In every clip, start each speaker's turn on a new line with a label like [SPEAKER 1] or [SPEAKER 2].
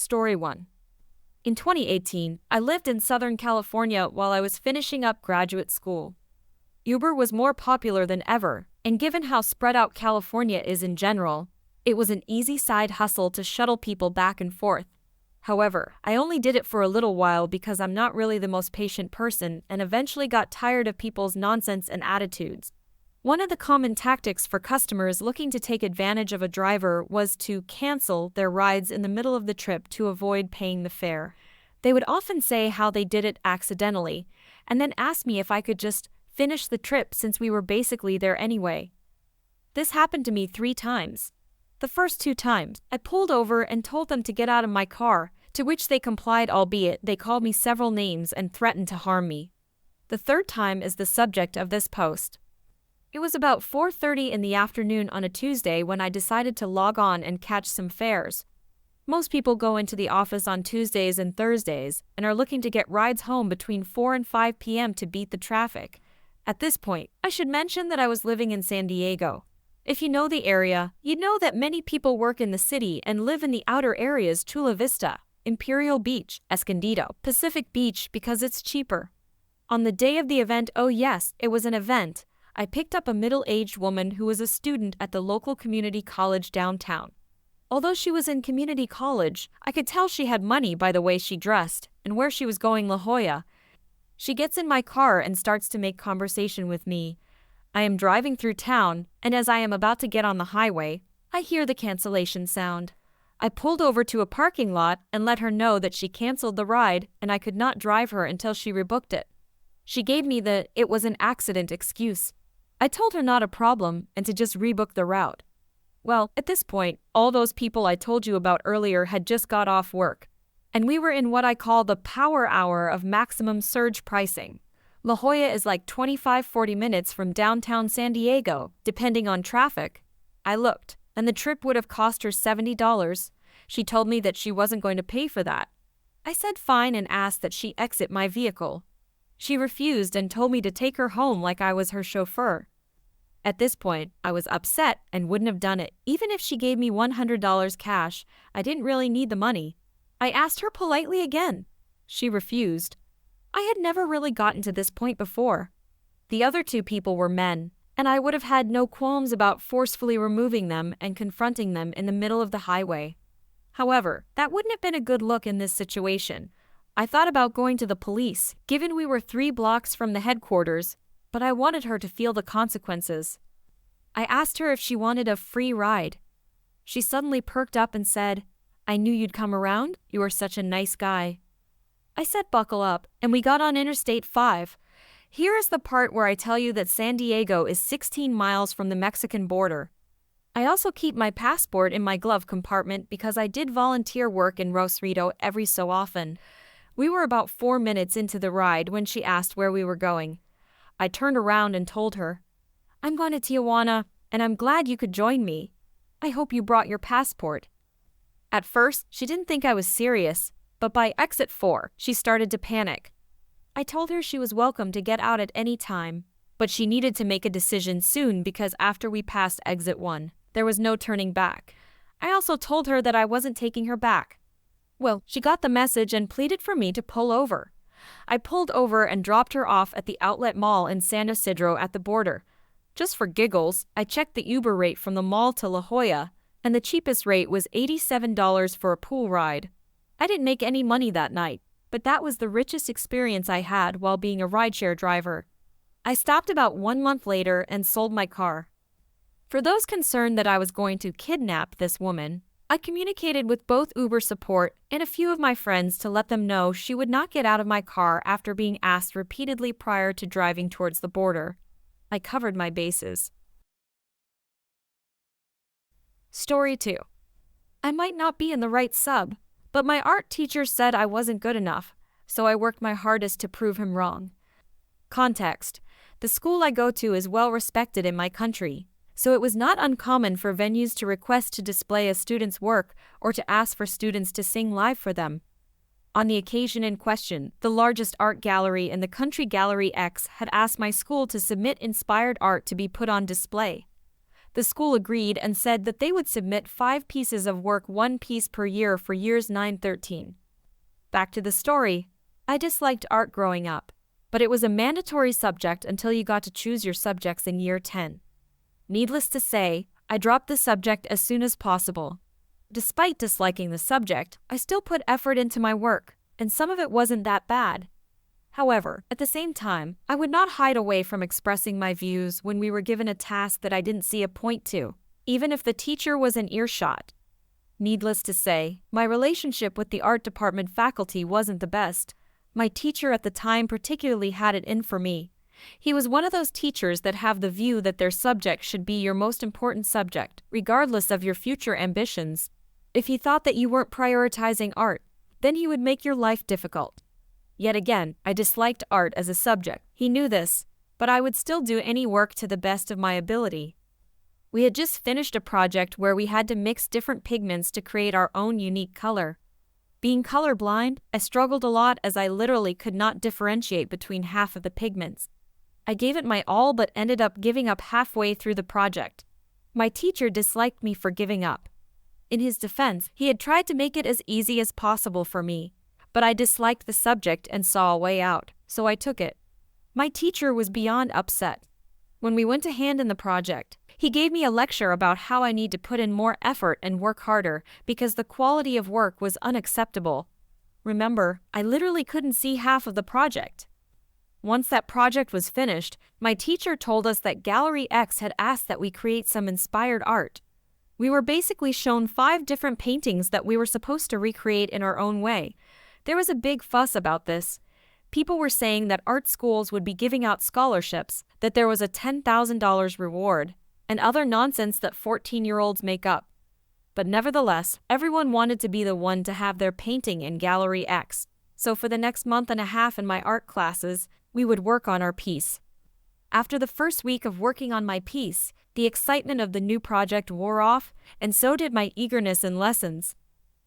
[SPEAKER 1] Story 1. In 2018, I lived in Southern California while I was finishing up graduate school. Uber was more popular than ever, and given how spread out California is in general, it was an easy side hustle to shuttle people back and forth. However, I only did it for a little while because I'm not really the most patient person and eventually got tired of people's nonsense and attitudes. One of the common tactics for customers looking to take advantage of a driver was to cancel their rides in the middle of the trip to avoid paying the fare. They would often say how they did it accidentally, and then ask me if I could just finish the trip since we were basically there anyway. This happened to me 3 times. The first 2 times, I pulled over and told them to get out of my car, to which they complied, albeit they called me several names and threatened to harm me. The third time is the subject of this post. It was about 4:30 in the afternoon on a Tuesday when I decided to log on and catch some fares. Most people go into the office on Tuesdays and Thursdays and are looking to get rides home between 4 and 5 p.m. to beat the traffic. At this point, I should mention that I was living in San Diego. If you know the area, you'd know that many people work in the city and live in the outer areas: Chula Vista, Imperial Beach, Escondido, Pacific Beach, because it's cheaper. On the day of the event, oh yes, it was an event, I picked up a middle-aged woman who was a student at the local community college downtown. Although she was in community college, I could tell she had money by the way she dressed and where she was going: La Jolla. She gets in my car and starts to make conversation with me. I am driving through town, and as I am about to get on the highway, I hear the cancellation sound. I pulled over to a parking lot and let her know that she canceled the ride and I could not drive her until she rebooked it. She gave me the "it was an accident" excuse. I told her not a problem and to just rebook the route. Well, at this point, all those people I told you about earlier had just got off work, and we were in what I call the power hour of maximum surge pricing. La Jolla is like 25-40 minutes from downtown San Diego, depending on traffic. I looked, and the trip would have cost her $70. She told me that she wasn't going to pay for that. I said fine and asked that she exit my vehicle. She refused and told me to take her home like I was her chauffeur. At this point, I was upset and wouldn't have done it, even if she gave me $100 cash. I didn't really need the money. I asked her politely again. She refused. I had never really gotten to this point before. The other 2 people were men, and I would have had no qualms about forcefully removing them and confronting them in the middle of the highway. However, that wouldn't have been a good look in this situation. I thought about going to the police, given we were 3 blocks from the headquarters, but I wanted her to feel the consequences. I asked her if she wanted a free ride. She suddenly perked up and said, "I knew you'd come around, you are such a nice guy." I said buckle up, and we got on Interstate 5. Here is the part where I tell you that San Diego is 16 miles from the Mexican border. I also keep my passport in my glove compartment because I did volunteer work in Rosarito every so often. We were about 4 minutes into the ride when she asked where we were going. I turned around and told her, "I'm going to Tijuana, and I'm glad you could join me. I hope you brought your passport." At first, she didn't think I was serious, but by exit 4, she started to panic. I told her she was welcome to get out at any time, but she needed to make a decision soon because after we passed exit 1, there was no turning back. I also told her that I wasn't taking her back. Well, she got the message and pleaded for me to pull over. I pulled over and dropped her off at the outlet mall in San Isidro at the border. Just for giggles, I checked the Uber rate from the mall to La Jolla, and the cheapest rate was $87 for a pool ride. I didn't make any money that night, but that was the richest experience I had while being a rideshare driver. I stopped about 1 month later and sold my car. For those concerned that I was going to kidnap this woman, I communicated with both Uber support and a few of my friends to let them know she would not get out of my car after being asked repeatedly prior to driving towards the border. I covered my bases. Story 2. I might not be in the right sub, but my art teacher said I wasn't good enough, so I worked my hardest to prove him wrong. Context: the school I go to is well respected in my country, so it was not uncommon for venues to request to display a student's work or to ask for students to sing live for them. On the occasion in question, the largest art gallery in the country, Gallery X, had asked my school to submit inspired art to be put on display. The school agreed and said that they would submit 5 pieces of work, 1 piece per year for years 9-13. Back to the story. I disliked art growing up, but it was a mandatory subject until you got to choose your subjects in year 10. Needless to say, I dropped the subject as soon as possible. Despite disliking the subject, I still put effort into my work, and some of it wasn't that bad. However, at the same time, I would not hide away from expressing my views when we were given a task that I didn't see a point to, even if the teacher was in earshot. Needless to say, my relationship with the art department faculty wasn't the best. My teacher at the time particularly had it in for me. He was one of those teachers that have the view that their subject should be your most important subject, regardless of your future ambitions. If he thought that you weren't prioritizing art, then he would make your life difficult. Yet again, I disliked art as a subject. He knew this, but I would still do any work to the best of my ability. We had just finished a project where we had to mix different pigments to create our own unique color. Being colorblind, I struggled a lot as I literally could not differentiate between half of the pigments. I gave it my all but ended up giving up halfway through the project. My teacher disliked me for giving up. In his defense, he had tried to make it as easy as possible for me, but I disliked the subject and saw a way out, so I took it. My teacher was beyond upset. When we went to hand in the project, he gave me a lecture about how I need to put in more effort and work harder because the quality of work was unacceptable. Remember, I literally couldn't see half of the project. Once that project was finished, my teacher told us that Gallery X had asked that we create some inspired art. We were basically shown 5 different paintings that we were supposed to recreate in our own way. There was a big fuss about this. People were saying that art schools would be giving out scholarships, that there was a $10,000 reward, and other nonsense that 14-year-olds make up. But nevertheless, everyone wanted to be the one to have their painting in Gallery X. So for the next month and a half in my art classes, we would work on our piece. After the first week of working on my piece, the excitement of the new project wore off, and so did my eagerness in lessons.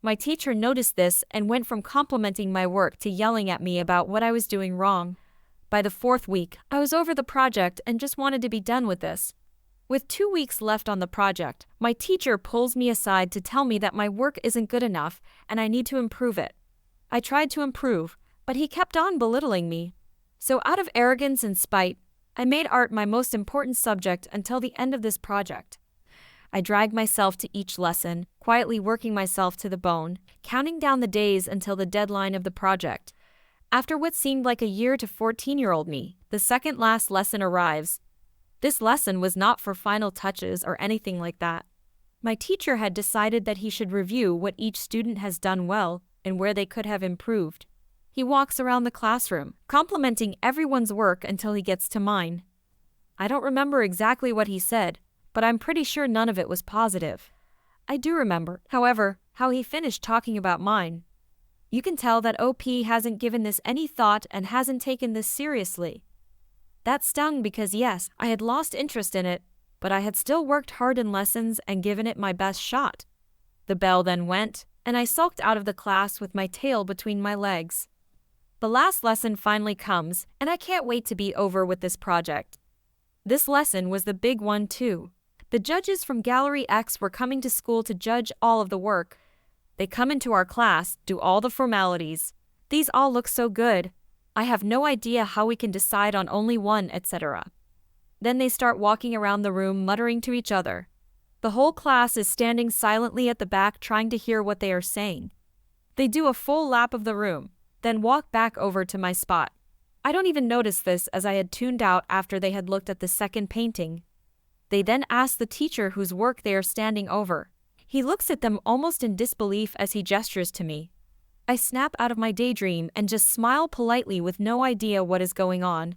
[SPEAKER 1] My teacher noticed this and went from complimenting my work to yelling at me about what I was doing wrong. By the 4th week, I was over the project and just wanted to be done with this. With 2 weeks left on the project, my teacher pulls me aside to tell me that my work isn't good enough and I need to improve it. I tried to improve, but he kept on belittling me. So out of arrogance and spite, I made art my most important subject until the end of this project. I dragged myself to each lesson, quietly working myself to the bone, counting down the days until the deadline of the project. After what seemed like a year to 14-year-old me, the second last lesson arrives. This lesson was not for final touches or anything like that. My teacher had decided that he should review what each student has done well and where they could have improved. He walks around the classroom, complimenting everyone's work until he gets to mine. I don't remember exactly what he said, but I'm pretty sure none of it was positive. I do remember, however, how he finished talking about mine. You can tell that OP hasn't given this any thought and hasn't taken this seriously. That stung because yes, I had lost interest in it, but I had still worked hard in lessons and given it my best shot. The bell then went, and I sulked out of the class with my tail between my legs. The last lesson finally comes, and I can't wait to be over with this project. This lesson was the big one too. The judges from Gallery X were coming to school to judge all of the work. They come into our class, do all the formalities. These all look so good. I have no idea how we can decide on only one, etc. Then they start walking around the room muttering to each other. The whole class is standing silently at the back trying to hear what they are saying. They do a full lap of the room, then walk back over to my spot. I don't even notice this as I had tuned out after they had looked at the second painting. They then ask the teacher whose work they are standing over. He looks at them almost in disbelief as he gestures to me. I snap out of my daydream and just smile politely with no idea what is going on.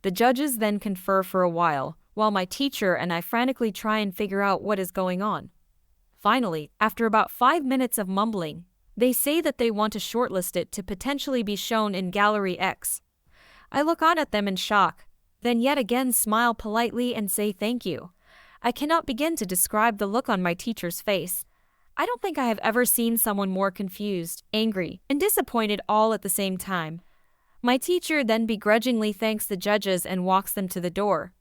[SPEAKER 1] The judges then confer for a while my teacher and I frantically try and figure out what is going on. Finally, after about 5 minutes of mumbling, they say that they want to shortlist it to potentially be shown in Gallery X. I look on at them in shock, then yet again smile politely and say thank you. I cannot begin to describe the look on my teacher's face. I don't think I have ever seen someone more confused, angry, and disappointed all at the same time. My teacher then begrudgingly thanks the judges and walks them to the door.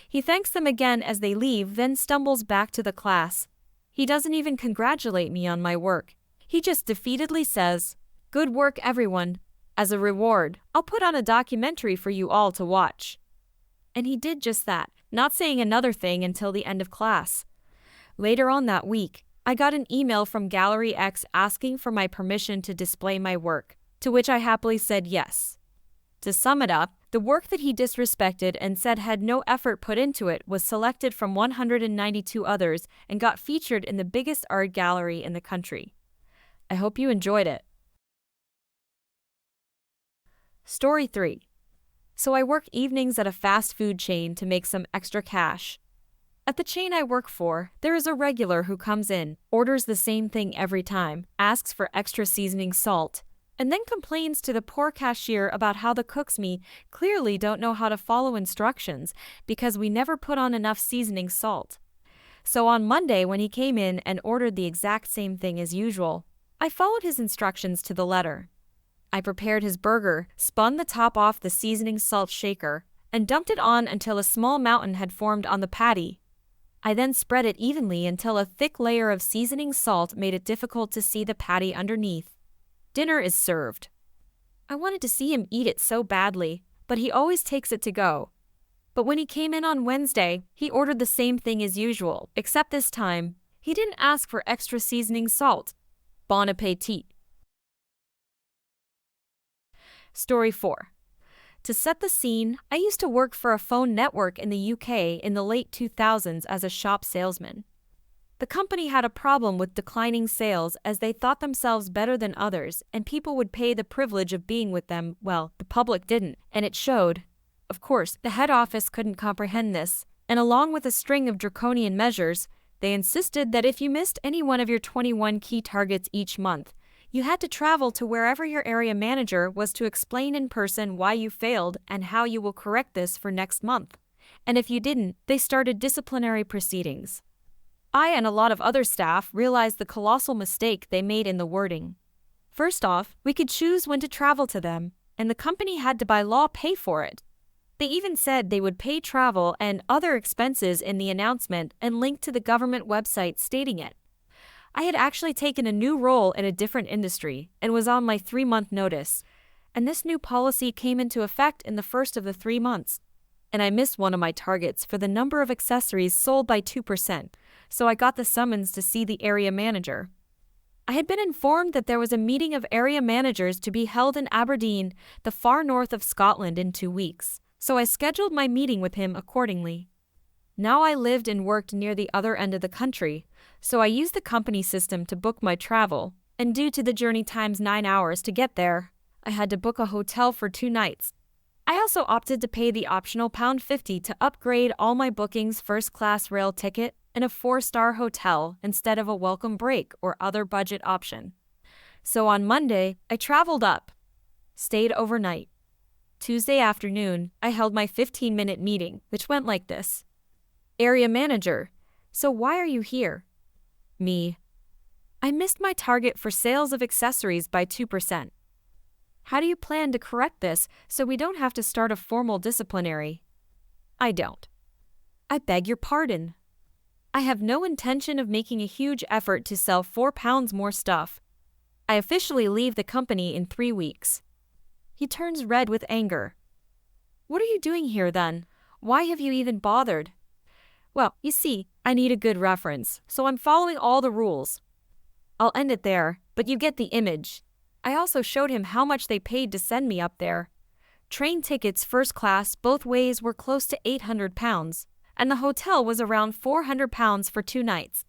[SPEAKER 1] He thanks them again as they leave, then stumbles back to the class. He doesn't even congratulate me on my work. He just defeatedly says, "Good work, everyone. As a reward, I'll put on a documentary for you all to watch." And he did just that, not saying another thing until the end of class. Later on that week, I got an email from Gallery X asking for my permission to display my work, to which I happily said yes. To sum it up, the work that he disrespected and said had no effort put into it was selected from 192 others and got featured in the biggest art gallery in the country. I hope you enjoyed it. Story 3. So I work evenings at a fast food chain to make some extra cash. At the chain I work for, there is a regular who comes in, orders the same thing every time, asks for extra seasoning salt, and then complains to the poor cashier about how the cooks clearly don't know how to follow instructions because we never put on enough seasoning salt. So on Monday when he came in and ordered the exact same thing as usual, I followed his instructions to the letter. I prepared his burger, spun the top off the seasoning salt shaker, and dumped it on until a small mountain had formed on the patty. I then spread it evenly until a thick layer of seasoning salt made it difficult to see the patty underneath. Dinner is served. I wanted to see him eat it so badly, but he always takes it to go. But when he came in on Wednesday, he ordered the same thing as usual, except this time, he didn't ask for extra seasoning salt. Bon appetit. Story 4. To set the scene, I used to work for a phone network in the UK in the late 2000s as a shop salesman. The company had a problem with declining sales as they thought themselves better than others and people would pay the privilege of being with them. Well, the public didn't, and it showed. Of course, the head office couldn't comprehend this, and along with a string of draconian measures, they insisted that if you missed any one of your 21 key targets each month, you had to travel to wherever your area manager was to explain in person why you failed and how you will correct this for next month. And if you didn't, they started disciplinary proceedings. I and a lot of other staff realized the colossal mistake they made in the wording. First off, we could choose when to travel to them, and the company had to by law pay for it. They even said they would pay travel and other expenses in the announcement and link to the government website stating it. I had actually taken a new role in a different industry and was on my 3-month notice, and this new policy came into effect in the first of the 3 months. And I missed one of my targets for the number of accessories sold by 2%, so I got the summons to see the area manager. I had been informed that there was a meeting of area managers to be held in Aberdeen, the far north of Scotland, in 2 weeks, so I scheduled my meeting with him accordingly. Now I lived and worked near the other end of the country, so I used the company system to book my travel, and due to the journey times 9 hours to get there, I had to book a hotel for 2 nights. I also opted to pay the optional £50 to upgrade all my bookings first-class rail ticket and a 4-star hotel instead of a welcome break or other budget option. So on Monday, I traveled up, stayed overnight. Tuesday afternoon, I held my 15-minute meeting, which went like this. Area manager, so why are you here? Me. I missed my target for sales of accessories by 2%. How do you plan to correct this so we don't have to start a formal disciplinary? I don't. I beg your pardon. I have no intention of making a huge effort to sell £4 more stuff. I officially leave the company in 3 weeks. He turns red with anger. What are you doing here then? Why have you even bothered? Well, you see, I need a good reference, so I'm following all the rules. I'll end it there, but you get the image. I also showed him how much they paid to send me up there. Train tickets first class both ways were close to £800, and the hotel was around £400 for 2 nights.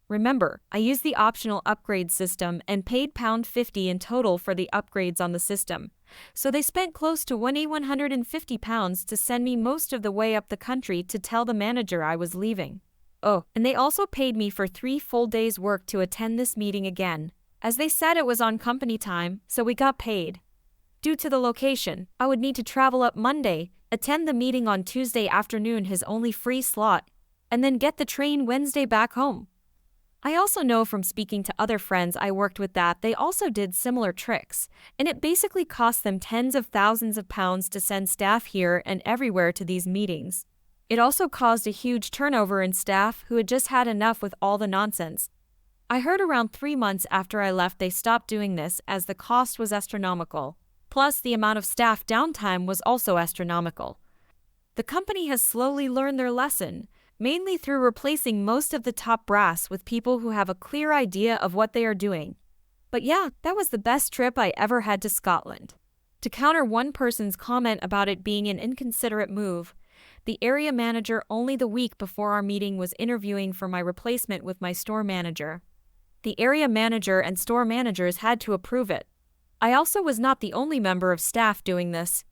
[SPEAKER 1] Remember, I used the optional upgrade system and paid £50 in total for the upgrades on the system, so they spent close to £150 to send me most of the way up the country to tell the manager I was leaving. Oh, and they also paid me for 3 full days' work to attend this meeting again, as they said it was on company time, so we got paid. Due to the location, I would need to travel up Monday, attend the meeting on Tuesday afternoon, his only free slot, and then get the train Wednesday back home. I also know from speaking to other friends I worked with that they also did similar tricks, and it basically cost them tens of thousands of pounds to send staff here and everywhere to these meetings. It also caused a huge turnover in staff who had just had enough with all the nonsense. I heard around 3 months after I left they stopped doing this as the cost was astronomical. Plus, the amount of staff downtime was also astronomical. The company has slowly learned their lesson, mainly through replacing most of the top brass with people who have a clear idea of what they are doing. But yeah, that was the best trip I ever had to Scotland. To counter one person's comment about it being an inconsiderate move, the area manager only the week before our meeting was interviewing for my replacement with my store manager. The area manager and store managers had to approve it. I also was not the only member of staff doing this.